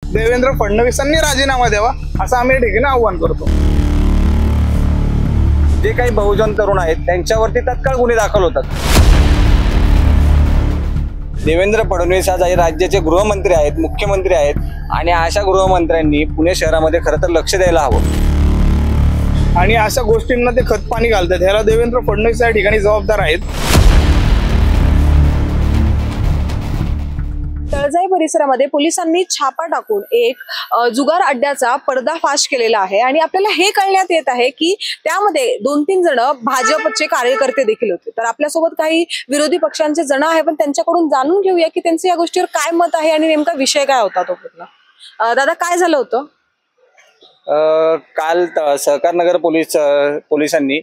देवेंद्र फडणवीसांनी राजीनामा द्यावा असं आम्ही ठिकाणी आव्हान करतो। जे काही बहुजन तरुण आहेत त्यांच्यावरती तत्काळ गुन्हे दाखल होतात। देवेंद्र फडणवीस आज राज्याचे गृहमंत्री आहेत, मुख्यमंत्री आहेत आणि अशा गृहमंत्र्यांनी पुणे शहरामध्ये खरं तर लक्ष द्यायला हवं आणि अशा गोष्टींना ते खत पाणी घालतात, ह्याला देवेंद्र फडणवीस या ठिकाणी जबाबदार आहेत। तळजाई परिसरामध्ये पोलिसांनी छापा टाकून एक जुगार अड्ड्याचा पर्दाफाश केलेला आहे आणि आपल्याला हे कळण्यात येत आहे की त्यामध्ये 2-3 जण भाजपचे कार्यकर्ते देखील होते। तर आपल्यासोबत काही विरोधी पक्षांचे जण आहे, पण त्यांच्याकडून जाणून घेऊया की त्यांचं या गोष्टीवर काय मत आहे आणि नेमका विषय काय होता तो पूर्ण। दादा, काय झालं होतं? काल सहकारनगर पोलिसांनी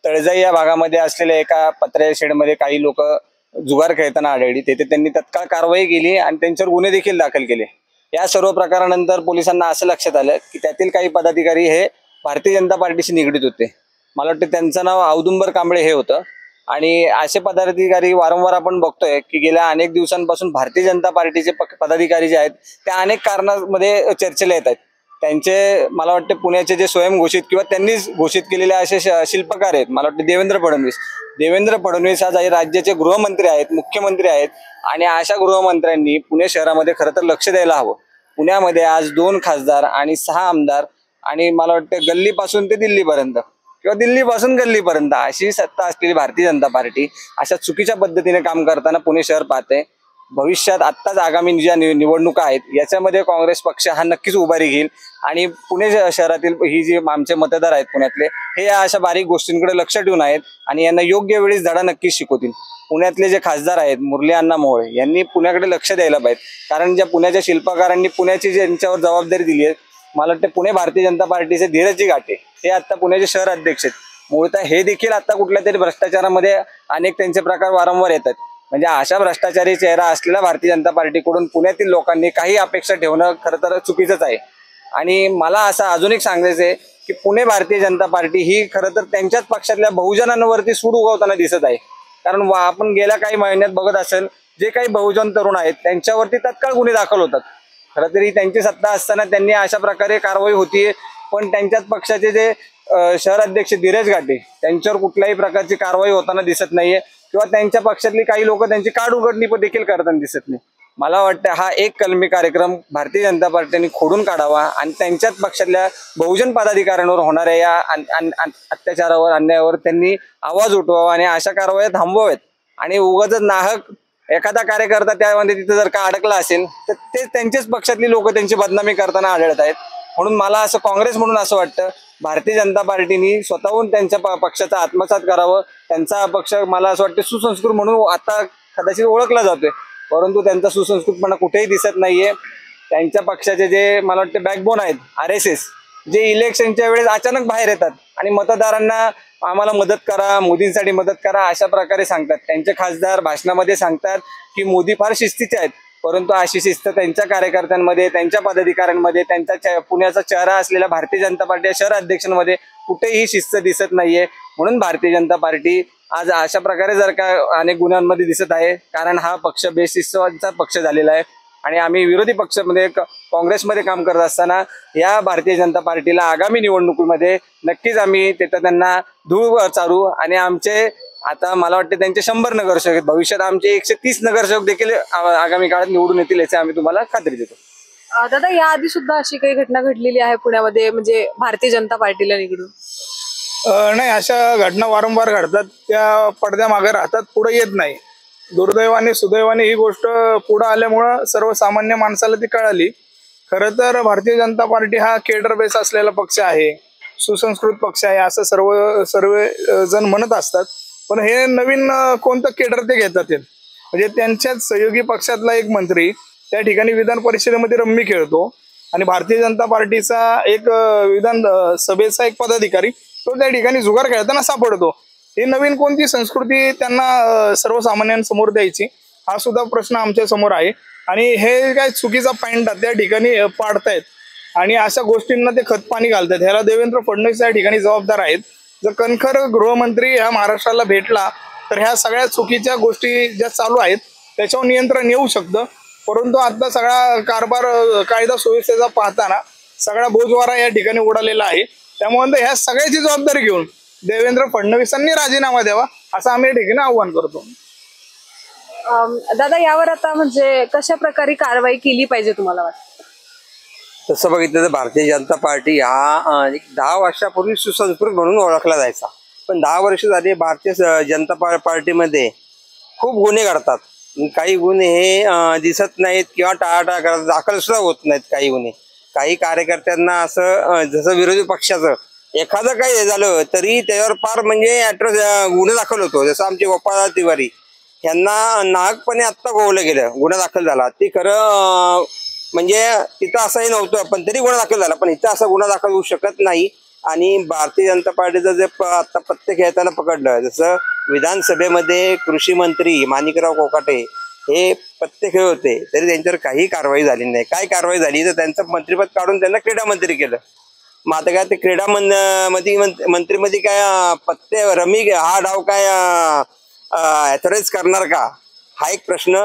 तळजाई या भागामध्ये असलेल्या एका पत्र्याच्या शेडमध्ये काही लोक जुगार खेळताना आढळली। तेथे त्यांनी तत्काळ कारवाई केली आणि त्यांच्यावर गुन्हे देखील दाखल केले। या सर्व प्रकारानंतर पोलिसांना असं लक्षात आलं की त्यातील काही पदाधिकारी हे भारतीय जनता पार्टीशी निगडीत होते। मला वाटतं त्यांचं नाव औदुंबर कांबळे हे होतं आणि असे पदाधिकारी वारंवार आपण बघतोय की गेल्या अनेक दिवसांपासून भारतीय जनता पार्टीचे पदाधिकारी जे आहेत त्या अनेक कारणांमध्ये चर्चेला येत आहेत। त्यांचे मला वाटतं पुण्याचे जे स्वयंघोषित किंवा त्यांनीच घोषित केलेले असे शिल्पकार आहेत। मला वाटतं देवेंद्र फडणवीस आज राज्याचे गृहमंत्री आहेत, मुख्यमंत्री आहेत आणि अशा गृहमंत्र्यांनी पुणे शहरामध्ये खरं तर लक्ष द्यायला हवं। पुण्यामध्ये आज 2 खासदार आणि 6 आमदार आणि मला वाटतं गल्लीपासून ते दिल्लीपर्यंत किंवा दिल्लीपासून गल्लीपर्यंत अशी सत्ता असलेली भारतीय जनता पार्टी अशा चुकीच्या पद्धतीने काम करताना पुणे शहर पाहते। भविष्यात आत्ताच आगामी ज्या निवडणुका आहेत याच्यामध्ये काँग्रेस पक्ष हा नक्कीच उभारी घेईल आणि पुणे शहरातील ही जी आमचे मतदार आहेत पुण्यातले हे या अशा बारीक गोष्टींकडे लक्ष ठेवून आहेत आणि यांना योग्य वेळी धडा नक्कीच शिकवतील। पुण्यातले जे खासदार आहेत मुरली अण्णा मोहोळ यांनी पुण्याकडे लक्ष द्यायला पाहिजे, कारण ज्या पुण्याच्या शिल्पकारांनी पुण्याची ज्यांच्यावर जबाबदारी दिली आहे, मला वाटतं पुणे भारतीय जनता पार्टीचे धीरजी घाटे हे आता पुण्याचे शहर अध्यक्ष आहेत। मूळतः हे देखील आता कुठल्या तरी भ्रष्टाचारामध्ये अनेक त्यांचे प्रकार वारंवार येतात। म्हणजे अशा भ्रष्टाचारी चेहरा असलेल्या भारतीय जनता पार्टीकडून पुण्यातील लोकांनी काही अपेक्षा ठेवणं खरं तर चुकीचंच आहे। आणि मला असं अजून एक सांगायचं आहे की पुणे भारतीय जनता पार्टी ही खरं तर त्यांच्याच पक्षातल्या बहुजनांवरती सूड उगवताना दिसत आहे। कारण आपण गेल्या काही महिन्यात बघत असेल जे काही बहुजन तरुण आहेत त्यांच्यावरती तत्काळ गुन्हे दाखल होतात। खरं तरी त्यांची सत्ता असताना त्यांनी अशा प्रकारे कारवाई होतीये, पण त्यांच्याच पक्षाचे जे शहर अध्यक्ष धीरज घाटे त्यांच्यावर कुठल्याही प्रकारची कारवाई होताना दिसत नाहीये किंवा त्यांच्या पक्षातली काही लोक त्यांची काढ उघडणी देखील करताना दिसत नाही। मला वाटतं हा एक कलमी कार्यक्रम भारतीय जनता पार्टीने खोडून काढावा आणि त्यांच्याच पक्षातल्या बहुजन पदाधिकाऱ्यांवर होणाऱ्या या अत्याचारावर, अन्यायावर त्यांनी आवाज उठवावा आणि अशा कारवाया थांबवाव्यात। आणि उगाच नाहक एखादा कार्यकर्ता त्यामध्ये तिथे जर का अडकला असेल तर ते त्यांच्याच पक्षातली लोक त्यांची बदनामी करताना आढळत आहेत। म्हणून मला असं काँग्रेस म्हणून असं वाटतं भारतीय जनता पार्टीने स्वतःहून त्यांच्या पक्षाचा आत्मसात करावं। त्यांचा पक्ष मला असं वाटतं सुसंस्कृत म्हणून आता कदाचित ओळखला जातोय, परंतु त्यांचा सुसंस्कृतपणा कुठेही दिसत नाहीये। त्यांच्या पक्षाचे जे मला वाटतं बॅकबोन आहेत RSS, जे इलेक्शनच्या वेळेस अचानक बाहेर येतात आणि मतदारांना आम्हाला मदत करा, मोदींसाठी मदत करा अशा प्रकारे सांगतात। त्यांचे खासदार भाषणामध्ये सांगतात की मोदी फार शिस्तीचे आहेत, परंतु अशी शिस्त त्यांच्या कार्यकर्त्यांमध्ये, त्यांच्या पदाधिकाऱ्यांमध्ये, त्यांचा पुण्याचा चेहरा असलेल्या भारतीय जनता पार्टी शहर अध्यक्षांमध्ये कुठेही शिस्त दिसत नाहीये। म्हणून भारतीय जनता पार्टी आज अशा प्रकारे जर का अनेक गुन्ह्यांमध्ये दिसत आहे, कारण हा पक्ष बेशिस्तचा पक्ष झालेला आहे आणि आम्ही विरोधी पक्षामध्ये काँग्रेसमध्ये काम करत असताना या भारतीय जनता पार्टीला आगामी निवडणुकीमध्ये नक्कीच आम्ही तिथं त्यांना धूळ चारू आणि आमचे आता मला वाटतं त्यांचे 100 नगरसेवक आहेत, भविष्यात आमचे 130 नगरसेवक देखील आगामी काळात निवडून येतील याची आम्ही तुम्हाला खात्री देतो। दादा, याआधी सुद्धा अशी काही घटना घडलेली आहे पुण्यामध्ये, म्हणजे भारतीय जनता पार्टीला निगडून? नाही, अशा घटना वारंवार घडतात, त्या पडद्यामागे राहतात, पुढे येत नाही। दुर्दैवाने सुदैवाने ही गोष्ट पुढे आल्यामुळं सर्वसामान्य माणसाला ती कळाली। खरं तर भारतीय जनता पार्टी हा केडर बेस असलेला पक्ष आहे, सुसंस्कृत पक्ष आहे असं सर्व जण म्हणत असतात, पण हे नवीन कोणतं केडर ते घेतात। म्हणजे त्यांच्याच सहयोगी पक्षातला एक मंत्री त्या ठिकाणी विधान परिषदेमध्ये रम्मी खेळतो आणि भारतीय जनता पार्टीचा एक विधान सभेचा एक पदाधिकारी तो त्या ठिकाणी जुगार खेळताना सापडतो। ही नवीन कोणती संस्कृती त्यांना सर्वसामान्यांसमोर द्यायची हा सुद्धा प्रश्न आमच्या समोर आहे आणि हे काय चुकीचा पॉइंट त्या ठिकाणी पाडतायत आणि अशा गोष्टींना ते खत पाणी घालतात। ह्याला देवेंद्र फडणवीस या ठिकाणी जबाबदार आहेत। जर कणखर गृहमंत्री ह्या महाराष्ट्राला भेटला तर ह्या सगळ्या चुकीच्या गोष्टी ज्या चालू आहेत त्याच्यावर नियंत्रण येऊ शकतं। परंतु आता सगळा कारभार कायदा सुव्यवस्थेचा पाहताना सगळा बोजवारा या ठिकाणी उडालेला आहे. त्यामुळे ह्या सगळ्याची जबाबदारी घेऊन देवेंद्र फडणवीसांनी राजीनामा द्यावा असं आम्ही या ठिकाणी आव्हान करतो. दादा, यावर आता म्हणजे कशा प्रकारे कारवाई केली पाहिजे तुम्हाला वाटतं? तसं बघितलं तर भारतीय जनता पार्टी हा 10 वर्षापूर्वी सुसंस्कृत म्हणून ओळखला जायचा, पण 10 वर्ष झाली भारतीय जनता पार्टीमध्ये खूप गुन्हे घडतात. काही गुन्हे हे दिसत नाहीत किंवा टाळाटाळ करतात, दाखल सुद्धा होत नाहीत काही गुन्हे. काही कार्यकर्त्यांना असं जसं विरोधी पक्षाचं एखादं काही झालं तरी त्याच्यावर फार म्हणजे गुन्हा दाखल होतो. जसं आमचे गोपाळ तिवारी यांना नाहकपणे आत्ता गोवलं गेलं, गुन्हा दाखल झाला. ते खरं म्हणजे तिथं असंही नव्हतं, पण तरी गुन्हा दाखल झाला. पण इथं असा गुन्हा दाखल होऊ शकत नाही. आणि भारतीय जनता पार्टीचं जे आता पत्ते खेळताना पकडलं, जसं विधानसभेमध्ये कृषी मंत्री माणिकराव कोकाटे हे पत्ते खेळ होते, तरी त्यांच्यावर काही कारवाई झाली नाही. काय कारवाई झाली तर त्यांचं मंत्रिपद काढून त्यांना क्रीडा मंत्री केलं. मग आता काय ते क्रीडा मंत्रीमध्ये काय पत्ते रमी हा डाव काय ॲथॉराईज करणार का, हा एक प्रश्न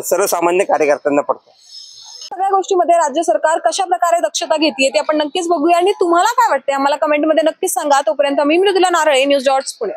सर्वसामान्य कार्यकर्त्यांना पडतो. सगळ्या गोष्टीमध्ये राज्य सरकार कशा प्रकारे दक्षता घेते ते आपण नक्कीच बघूया. आणि तुम्हाला काय वाटते आम्हाला कमेंटमध्ये नक्कीच सांगा. तोपर्यंत मी मृदुला नारळे, न्यूज डॉट्स पुणे.